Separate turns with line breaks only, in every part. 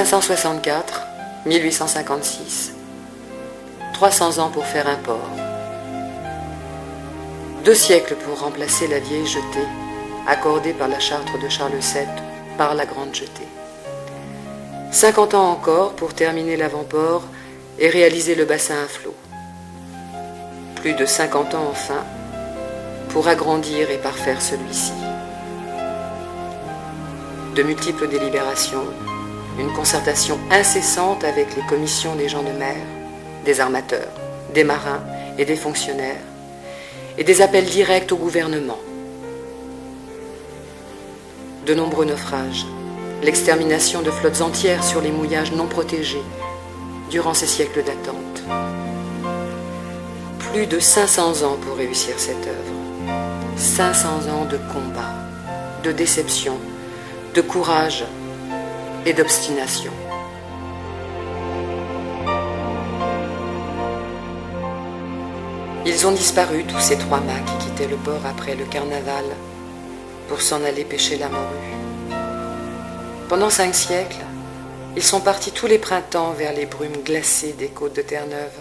1564, 1856. 300 ans pour faire un port. 2 siècles pour remplacer la vieille jetée, accordée par la charte de Charles VII par la grande jetée. 50 ans encore pour terminer l'avant-port et réaliser le bassin à flot. Plus de 50 ans enfin pour agrandir et parfaire celui-ci. De multiples délibérations, une concertation incessante avec les commissions des gens de mer, des armateurs, des marins et des fonctionnaires, et des appels directs au gouvernement. De nombreux naufrages, l'extermination de flottes entières sur les mouillages non protégés durant ces siècles d'attente. Plus de 500 ans pour réussir cette œuvre. 500 ans de combat, de déception, de courage et d'obstination. Ils ont disparu, tous ces 3 mâts qui quittaient le port après le carnaval pour s'en aller pêcher la morue. Pendant 5 siècles, ils sont partis tous les printemps vers les brumes glacées des côtes de Terre-Neuve,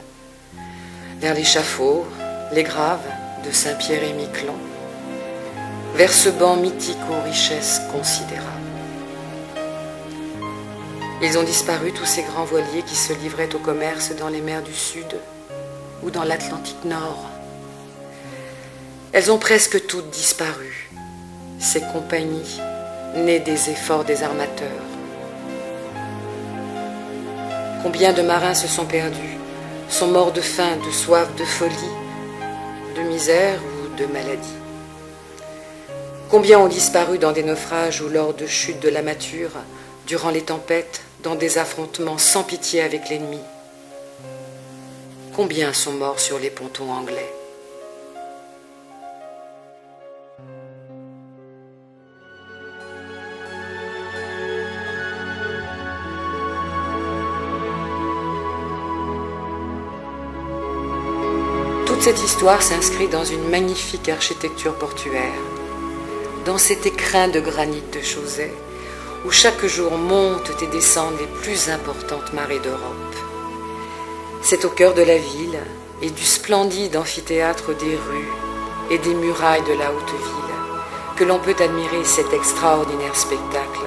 vers l'échafaud, les graves de Saint-Pierre et Miquelon, vers ce banc mythique aux richesses considérables. Ils ont disparu, tous ces grands voiliers qui se livraient au commerce dans les mers du Sud ou dans l'Atlantique Nord. Elles ont presque toutes disparu, ces compagnies nées des efforts des armateurs. Combien de marins se sont perdus, sont morts de faim, de soif, de folie, de misère ou de maladie. Combien ont disparu dans des naufrages ou lors de chutes de la mâture, durant les tempêtes, dans des affrontements sans pitié avec l'ennemi. Combien sont morts sur les pontons anglais? Toute cette histoire s'inscrit dans une magnifique architecture portuaire, dans cet écrin de granit de Chauzet, où chaque jour montent et descendent les plus importantes marées d'Europe. C'est au cœur de la ville et du splendide amphithéâtre des rues et des murailles de la haute ville que l'on peut admirer cet extraordinaire spectacle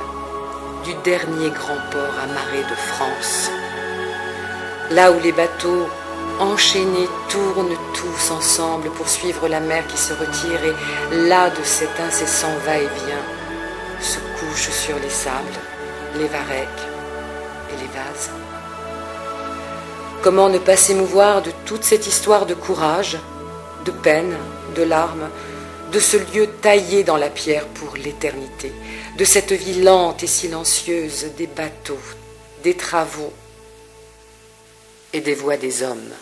du dernier grand port à marée de France. Là où les bateaux enchaînés tournent tous ensemble pour suivre la mer qui se retire et là de cet incessant va-et-vient se couchent sur les sables, les varechs et les vases. Comment ne pas s'émouvoir de toute cette histoire de courage, de peine, de larmes, de ce lieu taillé dans la pierre pour l'éternité, de cette vie lente et silencieuse des bateaux, des travaux et des voix des hommes.